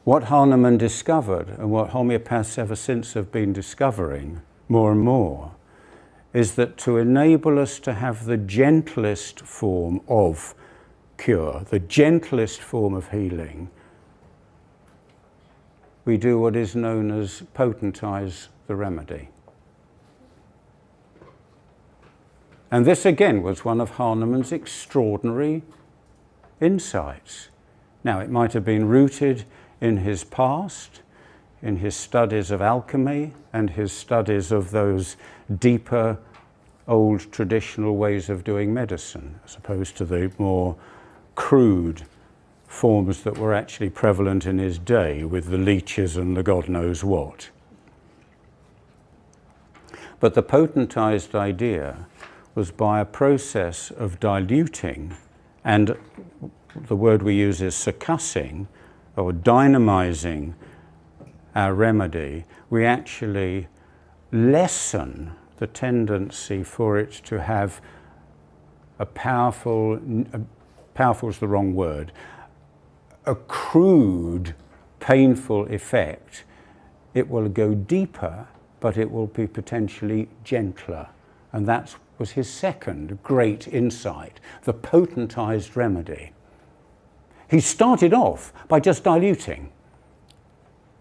What Hahnemann discovered, and what homeopaths ever since have been discovering more and more, is that to enable us to have the gentlest form of cure, the gentlest form of healing, we do what is known as potentize the remedy. And this again was one of Hahnemann's extraordinary insights. Now, it might have been rooted in his past, in his studies of alchemy and his studies of those deeper old traditional ways of doing medicine, as opposed to the more crude forms that were actually prevalent in his day with the leeches and the God knows what. But the potentized idea was by a process of diluting, and the word we use is succussing or dynamizing our remedy, we actually lessen the tendency for it to have a powerful is the wrong word, a crude, painful effect. It will go deeper, but it will be potentially gentler. And that was his second great insight, the potentized remedy. He started off by just diluting.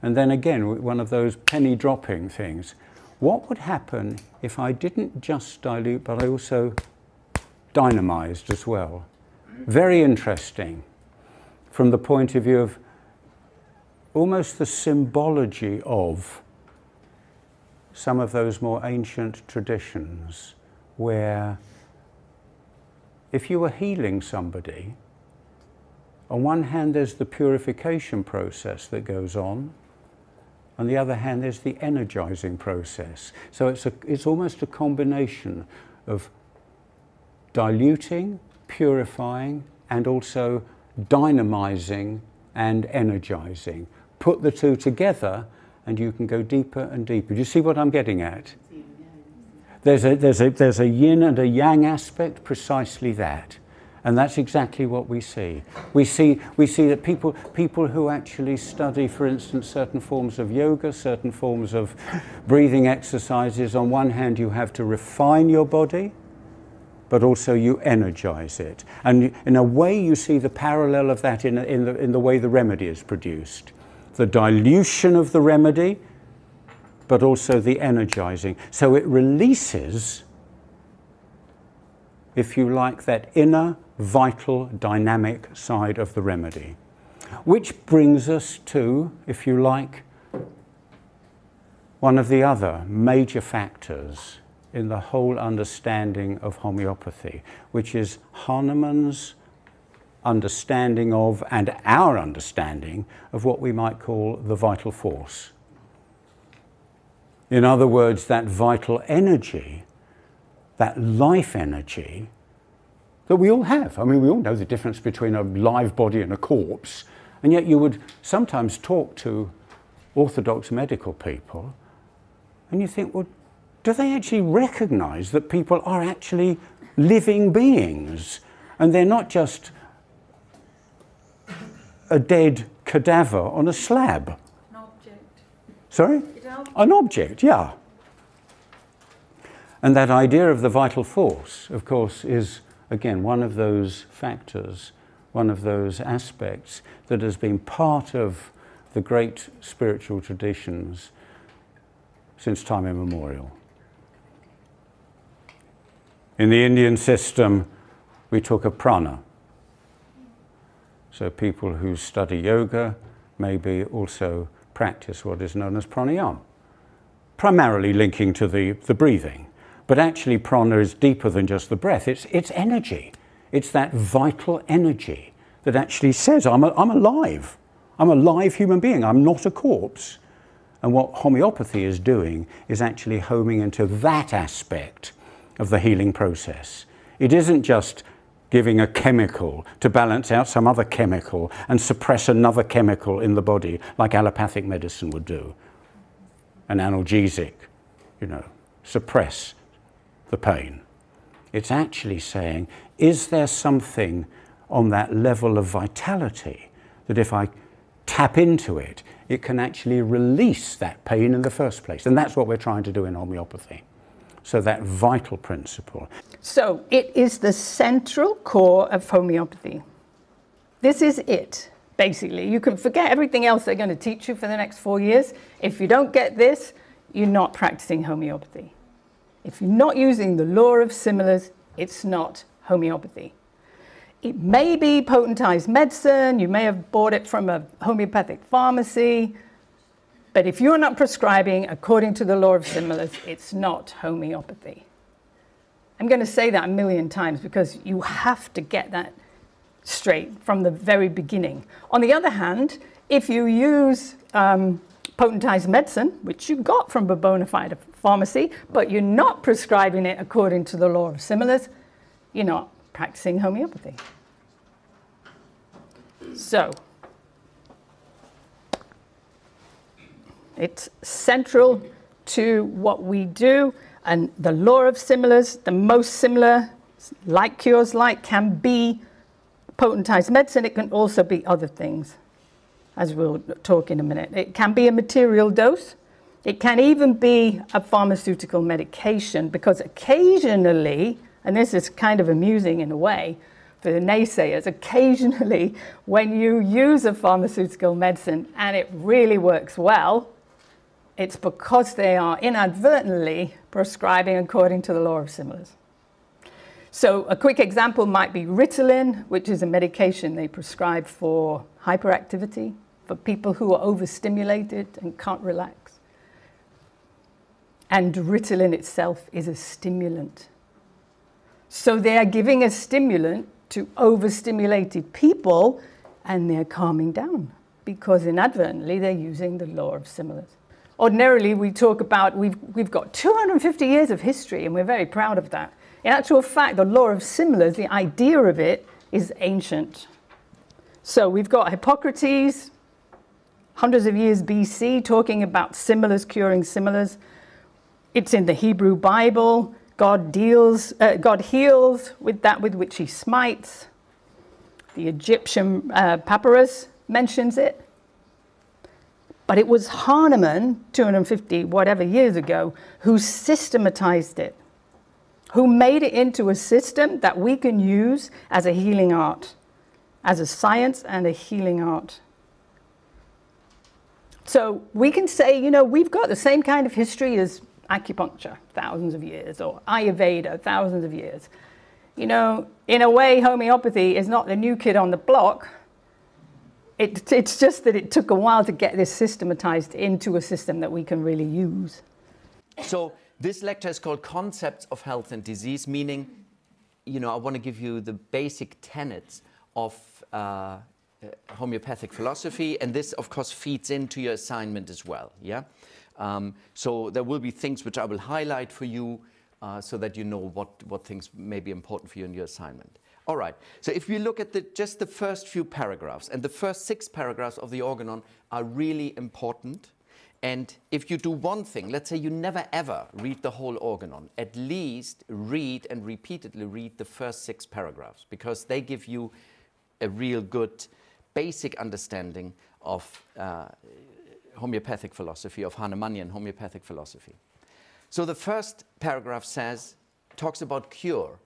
And then again, one of those penny dropping things. What would happen if I didn't just dilute, but I also dynamized as well? Very interesting from the point of view of almost the symbology of some of those more ancient traditions where if you were healing somebody, on one hand there's the purification process that goes on, on the other hand there's the energizing process. So it's almost a combination of diluting, purifying, and also dynamizing and energizing. Put the two together and you can go deeper and deeper. Do you see what I'm getting at? There's a yin and a yang aspect, precisely that. And that's exactly what we see. We see that people who actually study, for instance, certain forms of yoga, certain forms of breathing exercises, on one hand you have to refine your body, but also you energize it. And in a way you see the parallel of that in the way the remedy is produced. The dilution of the remedy, but also the energizing. So it releases, if you like, that inner, vital, dynamic side of the remedy. Which brings us to, if you like, one of the other major factors in the whole understanding of homeopathy, which is Hahnemann's understanding of, and our understanding of, what we might call the vital force. In other words, that vital energy, that life energy that we all have. I mean, we all know the difference between a live body and a corpse, and yet you would sometimes talk to orthodox medical people and you think, well, do they actually recognize that people are actually living beings and they're not just a dead cadaver on a slab? An object. Sorry? An object, yeah. And that idea of the vital force, of course, is, again, one of those factors, one of those aspects that has been part of the great spiritual traditions since time immemorial. In the Indian system, we talk of prana. So people who study yoga maybe also practice what is known as pranayama, primarily linking to the breathing. But actually prana is deeper than just the breath. It's energy. It's that vital energy that actually says, I'm alive. I'm a live human being. I'm not a corpse. And what homeopathy is doing is actually homing into that aspect of the healing process. It isn't just giving a chemical to balance out some other chemical and suppress another chemical in the body, like allopathic medicine would do. An analgesic, suppress the pain. It's actually saying, is there something on that level of vitality that if I tap into it, it can actually release that pain in the first place. And that's what we're trying to do in homeopathy. So that vital principle. So it is the central core of homeopathy. This is it, basically. You can forget everything else they're going to teach you for the next 4 years. If you don't get this, you're not practicing homeopathy. If you're not using the law of similars, it's not homeopathy. It may be potentized medicine, you may have bought it from a homeopathic pharmacy, but if you're not prescribing according to the law of similars, it's not homeopathy. I'm going to say that a million times because you have to get that straight from the very beginning. On the other hand, if you use potentized medicine, which you got from a bona fide pharmacy, but you're not prescribing it according to the law of similars, you're not practicing homeopathy. So, it's central to what we do, and the law of similars, the most similar, like cures like, can be potentized medicine. It can also be other things, as we'll talk in a minute. It can be a material dose. It can even be a pharmaceutical medication, because occasionally, and this is kind of amusing in a way for the naysayers, occasionally when you use a pharmaceutical medicine and it really works well, it's because they are inadvertently prescribing according to the law of similars. So a quick example might be Ritalin, which is a medication they prescribe for hyperactivity, for people who are overstimulated and can't relax. And Ritalin itself is a stimulant. So they are giving a stimulant to overstimulated people, and they're calming down because inadvertently they're using the law of similars. Ordinarily, we talk about we've got 250 years of history, and we're very proud of that. In actual fact, the law of similars, the idea of it, is ancient. So we've got Hippocrates, hundreds of years BC, talking about similars curing similars. It's in the Hebrew Bible. God heals with that with which he smites. The Egyptian papyrus mentions it. But it was Hahnemann, 250 whatever years ago, who systematized it, who made it into a system that we can use as a healing art, as a science and a healing art. So we can say, you know, we've got the same kind of history as acupuncture, thousands of years, or Ayurveda, thousands of years. You know, in a way, homeopathy is not the new kid on the block. It's just that it took a while to get this systematized into a system that we can really use. So this lecture is called Concepts of Health and Disease, meaning, you know, I want to give you the basic tenets of homeopathic philosophy, and this, of course, feeds into your assignment as well, yeah? So there will be things which I will highlight for you so that you know what things may be important for you in your assignment. All right, so if we look at just the first few paragraphs, and the first 6 paragraphs of the organon are really important. And if you do one thing, let's say you never ever read the whole organon, at least read and repeatedly read the first 6 paragraphs, because they give you a real good basic understanding of homeopathic philosophy, of Hahnemannian homeopathic philosophy. So the first paragraph talks about cure.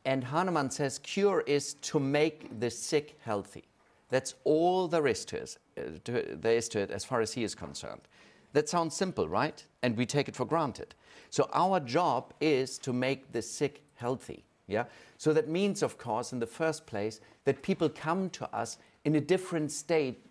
And Hahnemann says cure is to make the sick healthy. That's all there is to it as far as he is concerned. That sounds simple, right? And we take it for granted. So our job is to make the sick healthy. Yeah? So that means, of course, in the first place, that people come to us in a different state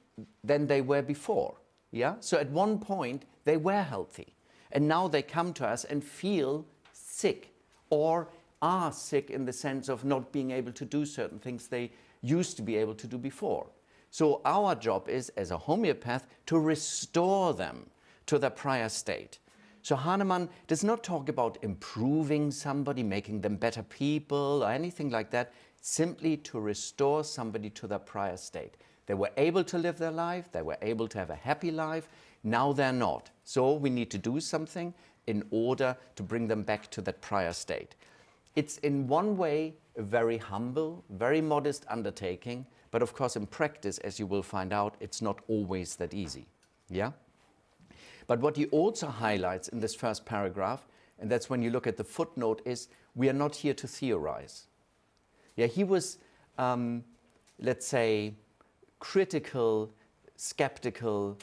than they were before. Yeah? So at one point, they were healthy. And now they come to us and feel sick, or are sick in the sense of not being able to do certain things they used to be able to do before. So our job is, as a homeopath, to restore them to their prior state. So Hahnemann does not talk about improving somebody, making them better people, or anything like that, simply to restore somebody to their prior state. They were able to live their life, they were able to have a happy life, now they're not. So we need to do something in order to bring them back to that prior state. It's in one way a very humble, very modest undertaking, but of course in practice, as you will find out, it's not always that easy. Yeah? But what he also highlights in this first paragraph, and that's when you look at the footnote, is we are not here to theorize. Yeah, he was, let's say, critical, skeptical,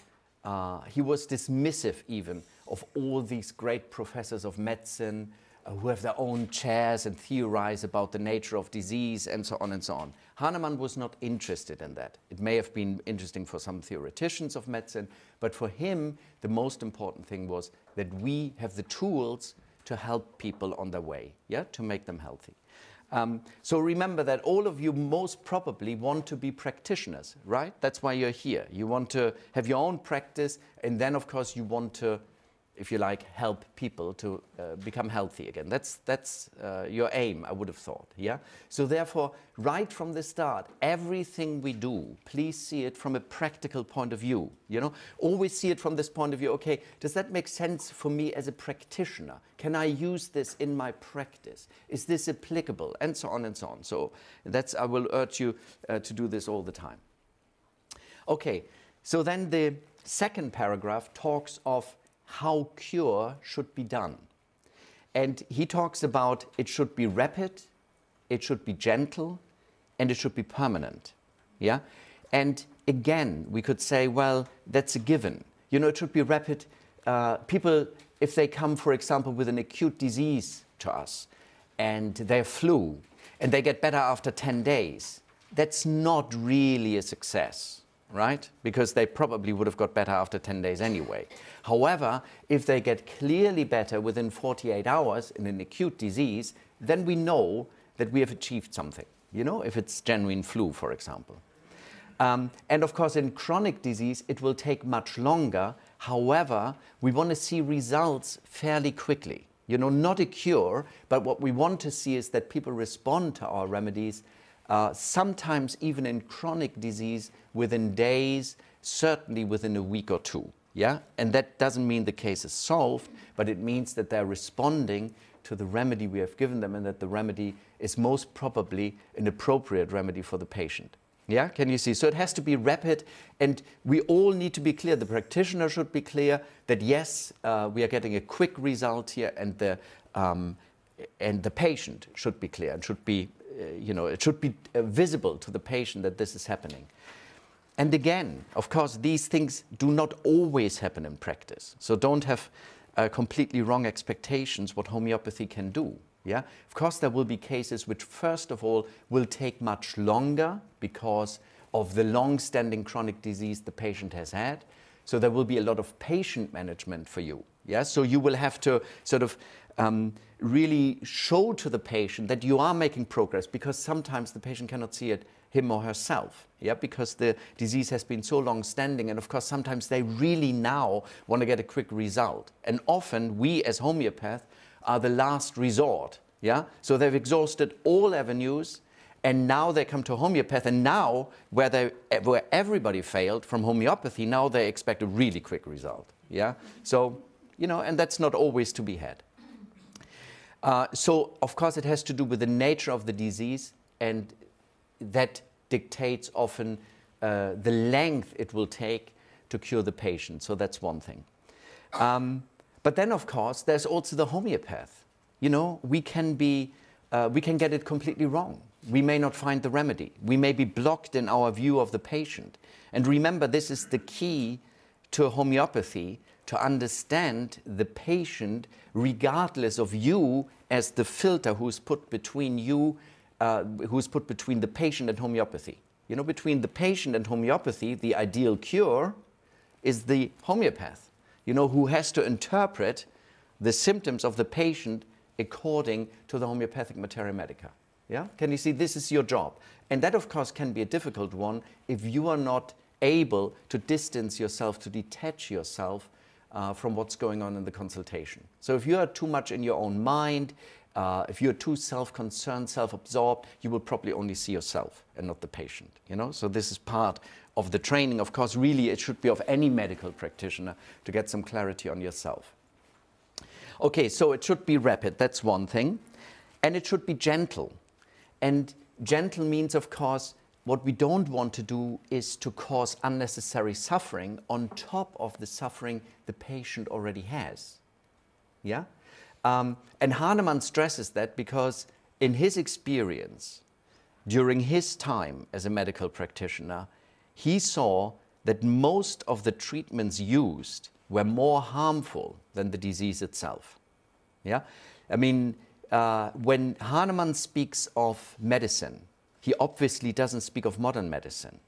he was dismissive even of all these great professors of medicine who have their own chairs and theorize about the nature of disease and so on and so on. Hahnemann was not interested in that. It may have been interesting for some theoreticians of medicine, but for him, the most important thing was that we have the tools to help people on their way, yeah, to make them healthy. So remember that all of you most probably want to be practitioners, right? That's why you're here. You want to have your own practice, and then of course you want to, if you like, help people to become healthy again. That's your aim, I would have thought, yeah? So therefore, right from the start, everything we do, please see it from a practical point of view, you know? Always see it from this point of view, okay, does that make sense for me as a practitioner? Can I use this in my practice? Is this applicable? And so on and so on. So that's, I will urge you to do this all the time. Okay, so then the second paragraph talks of how cure should be done. And he talks about it should be rapid, it should be gentle, and it should be permanent. Yeah? And again, we could say, well, that's a given. You know, it should be rapid. People, if they come, for example, with an acute disease to us, and they're flu, and they get better after 10 days, that's not really a success, right? Because they probably would have got better after 10 days anyway. However, if they get clearly better within 48 hours in an acute disease, then we know that we have achieved something, you know, if it's genuine flu, for example. And of course, in chronic disease, it will take much longer. However, we want to see results fairly quickly. You know, not a cure, but what we want to see is that people respond to our remedies, sometimes even in chronic disease, within days, certainly within a week or two. Yeah? And that doesn't mean the case is solved, but it means that they're responding to the remedy we have given them and that the remedy is most probably an appropriate remedy for the patient. Yeah, can you see? So it has to be rapid, and we all need to be clear. The practitioner should be clear that yes, we are getting a quick result here, and the patient should be clear and should be, you know, it should be visible to the patient that this is happening. And again, of course, these things do not always happen in practice. So don't have completely wrong expectations what homeopathy can do. Yeah? Of course, there will be cases which, first of all, will take much longer because of the long-standing chronic disease the patient has had. So there will be a lot of patient management for you. Yeah? So you will have to sort of really show to the patient that you are making progress, because sometimes the patient cannot see it him or herself, yeah, because the disease has been so long-standing, and of course sometimes they really now want to get a quick result. And often we as homeopaths are the last resort, yeah? So they've exhausted all avenues, and now they come to homeopath, and now where everybody failed from homeopathy, now they expect a really quick result, yeah? So, you know, and that's not always to be had. So, of course, it has to do with the nature of the disease, and that dictates often the length it will take to cure the patient. So that's one thing. But then, of course, there's also the homeopath. You know, we can get it completely wrong. We may not find the remedy. We may be blocked in our view of the patient. And remember, this is the key to homeopathy, to understand the patient regardless of you as the filter who's put between you, who's put between the patient and homeopathy. You know, between the patient and homeopathy, the ideal cure is the homeopath, you know, who has to interpret the symptoms of the patient according to the homeopathic materia medica. Yeah? Can you see? This is your job. And that, of course, can be a difficult one if you are not able to distance yourself, to detach yourself from what's going on in the consultation. So if you are too much in your own mind, if you're too self-concerned, self-absorbed, you will probably only see yourself and not the patient, you know? So this is part of the training. Of course, really, it should be of any medical practitioner to get some clarity on yourself. Okay, so it should be rapid, that's one thing. And it should be gentle. And gentle means, of course, what we don't want to do is to cause unnecessary suffering on top of the suffering the patient already has. Yeah? And Hahnemann stresses that because in his experience, during his time as a medical practitioner, he saw that most of the treatments used were more harmful than the disease itself. Yeah? I mean, when Hahnemann speaks of medicine, he obviously doesn't speak of modern medicine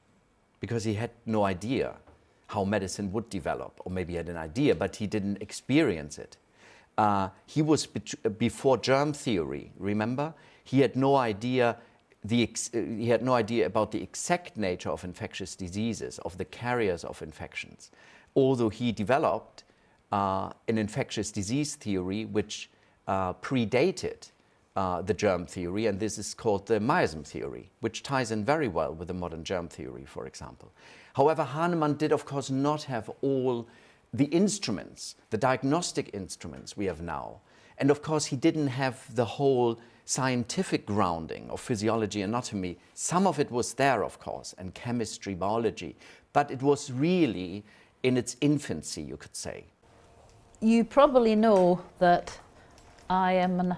because he had no idea how medicine would develop, or maybe he had an idea, but he didn't experience it. He was before germ theory, remember? He had no idea about the exact nature of infectious diseases, of the carriers of infections, although he developed an infectious disease theory which predated the germ theory, and this is called the miasm theory, which ties in very well with the modern germ theory, for example. However, Hahnemann did, of course, not have all the instruments, the diagnostic instruments we have now. And of course, he didn't have the whole scientific grounding of physiology, anatomy. Some of it was there, of course, and chemistry, biology, but it was really in its infancy, you could say. You probably know that I'm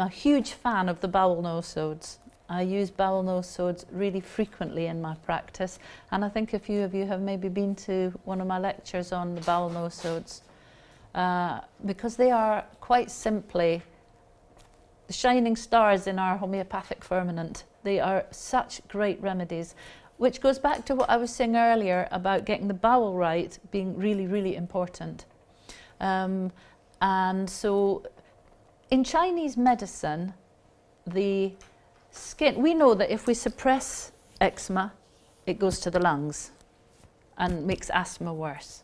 a huge fan of the bowel nosodes. I use bowel nosodes really frequently in my practice, and I think a few of you have maybe been to one of my lectures on the bowel nosodes, because they are quite simply the shining stars in our homeopathic firmament. They are such great remedies, which goes back to what I was saying earlier about getting the bowel right being really, really important. And so in Chinese medicine, the skin, we know that if we suppress eczema, it goes to the lungs and makes asthma worse.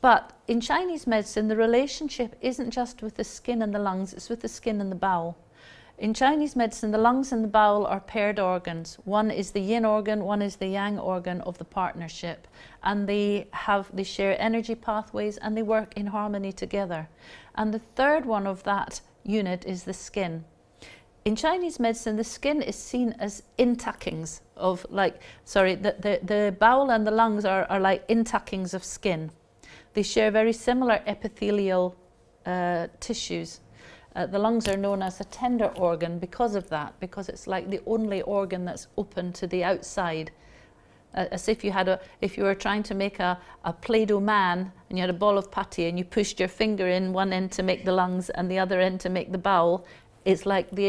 But in Chinese medicine, the relationship isn't just with the skin and the lungs, it's with the skin and the bowel. In Chinese medicine, the lungs and the bowel are paired organs. One is the yin organ, one is the yang organ of the partnership. And they share energy pathways and they work in harmony together. And the third one of that unit is the skin. In Chinese medicine, the skin is seen as intuckings of the bowel and the lungs are like intuckings of skin. They share very similar epithelial tissues. The lungs are known as a tender organ because of that, because it's like the only organ that's open to the outside. As if you were trying to make a Play-Doh man and you had a ball of putty and you pushed your finger in one end to make the lungs and the other end to make the bowel, it's like the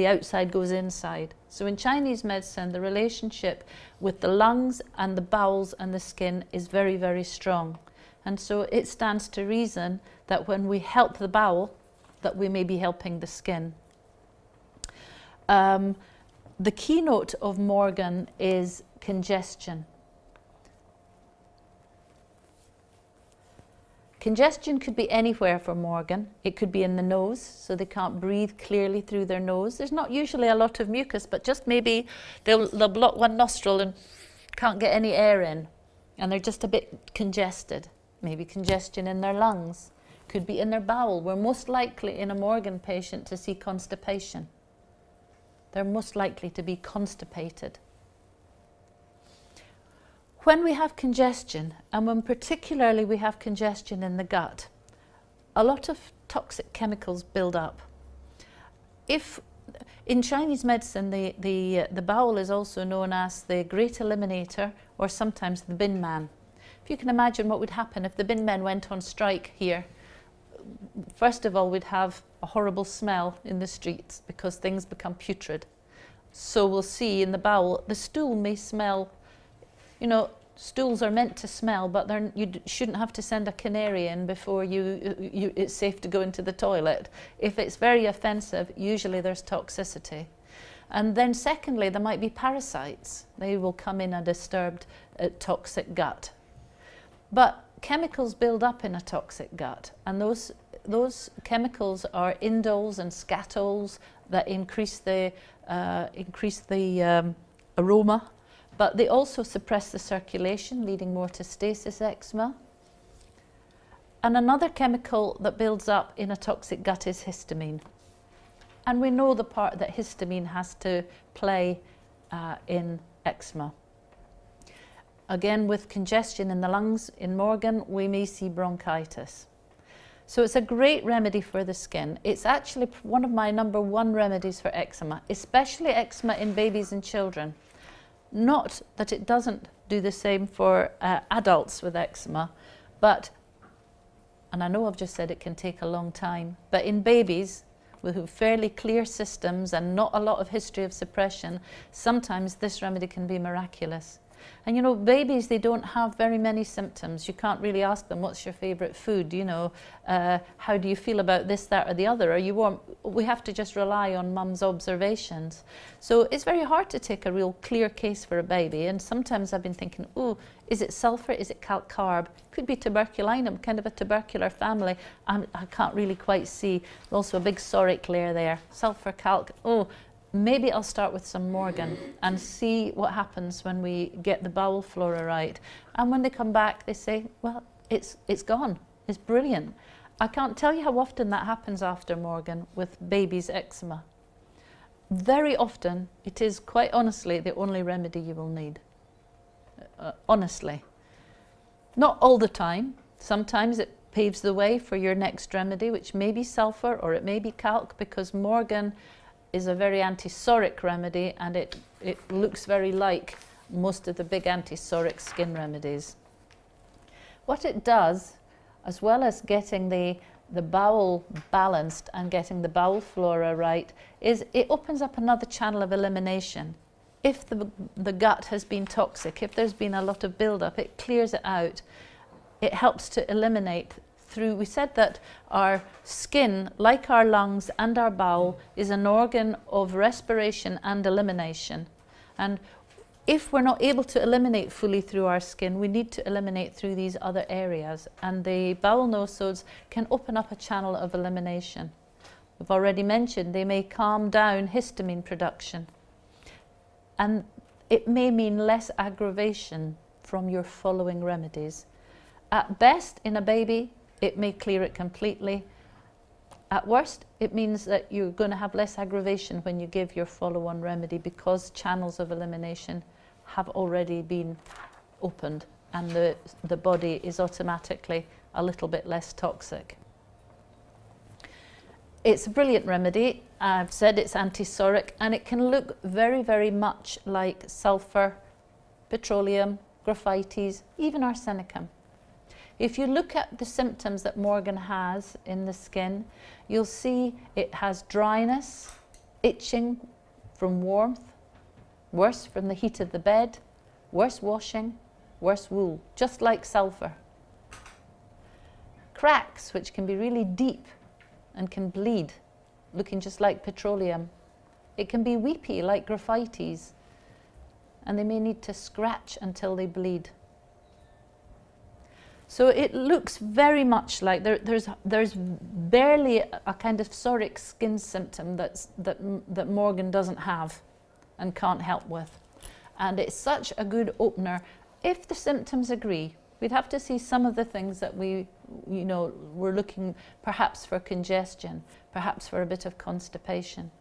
outside goes inside. So in Chinese medicine, the relationship with the lungs and the bowels and the skin is very, very strong. And so it stands to reason that when we help the bowel, that we may be helping the skin. The keynote of Morgan is congestion. Congestion could be anywhere for Morgan. It could be in the nose, so they can't breathe clearly through their nose. There's not usually a lot of mucus, but just maybe they'll block one nostril and can't get any air in, and they're just a bit congested. Maybe congestion in their lungs. Could be in their bowel. We're most likely in a Morgan patient to see constipation. They're most likely to be constipated. When we have congestion, and when particularly we have congestion in the gut, a lot of toxic chemicals build up. If in Chinese medicine, the bowel is also known as the great eliminator, or sometimes the bin man. If you can imagine what would happen if the bin men went on strike here. First of all, we'd have a horrible smell in the streets because things become putrid. So we'll see in the bowel, the stool may smell, you know, stools are meant to smell, but you shouldn't have to send a canary in before it's safe to go into the toilet. If it's very offensive, usually there's toxicity. And then secondly, there might be parasites. They will come in a disturbed toxic gut. But chemicals build up in a toxic gut, and those chemicals are indoles and scatols that increase the aroma, but they also suppress the circulation, leading more to stasis eczema. And another chemical that builds up in a toxic gut is histamine. And we know the part that histamine has to play in eczema. Again, with congestion in the lungs in Morgan, we may see bronchitis. So it's a great remedy for the skin. It's actually one of my #1 remedies for eczema, especially eczema in babies and children. Not that it doesn't do the same for adults with eczema, but, and I know I've just said it can take a long time, but in babies with fairly clear systems and not a lot of history of suppression, sometimes this remedy can be miraculous. And you know, babies, they don't have very many symptoms. You can't really ask them, what's your favourite food? You know, how do you feel about this, that or the other? Are you warm? We have to just rely on mum's observations. So it's very hard to take a real clear case for a baby. And sometimes I've been thinking, oh, is it sulfur? Is it calc carb? Could be tuberculinum, kind of a tubercular family. I can't really quite see. Also a big soric layer there. Sulfur, calc, oh. Maybe I'll start with some Morgan and see what happens when we get the bowel flora right. And when they come back, they say, well, it's gone. It's brilliant. I can't tell you how often that happens after Morgan with babies' eczema. Very often, it is quite honestly the only remedy you will need. Honestly. Not all the time. Sometimes it paves the way for your next remedy, which may be sulfur or it may be calc, because Morgan is a very antisoric remedy, and it looks very like most of the big antisoric skin remedies. What it does, as well as getting the bowel balanced and getting the bowel flora right, is it opens up another channel of elimination. If the gut has been toxic, if there's been a lot of build-up, it clears it out. It helps to eliminate through, we said that our skin, like our lungs and our bowel, is an organ of respiration and elimination. And if we're not able to eliminate fully through our skin, we need to eliminate through these other areas. And the bowel nosodes can open up a channel of elimination. We've already mentioned they may calm down histamine production. And it may mean less aggravation from your following remedies. At best, in a baby, it may clear it completely. At worst, it means that you're going to have less aggravation when you give your follow-on remedy, because channels of elimination have already been opened and the body is automatically a little bit less toxic. It's a brilliant remedy. I've said it's antisoric, and it can look very, very much like sulfur, petroleum, graphites, even arsenicum. If you look at the symptoms that Morgan has in the skin, you'll see it has dryness, itching from warmth, worse from the heat of the bed, worse washing, worse wool, just like sulfur. Cracks, which can be really deep and can bleed, looking just like petroleum. It can be weepy, like graphites, and they may need to scratch until they bleed. So it looks very much like there's barely a kind of psoric skin symptom that Morgan doesn't have and can't help with. And it's such a good opener. If the symptoms agree, we'd have to see some of the things that we're looking perhaps for congestion, perhaps for a bit of constipation.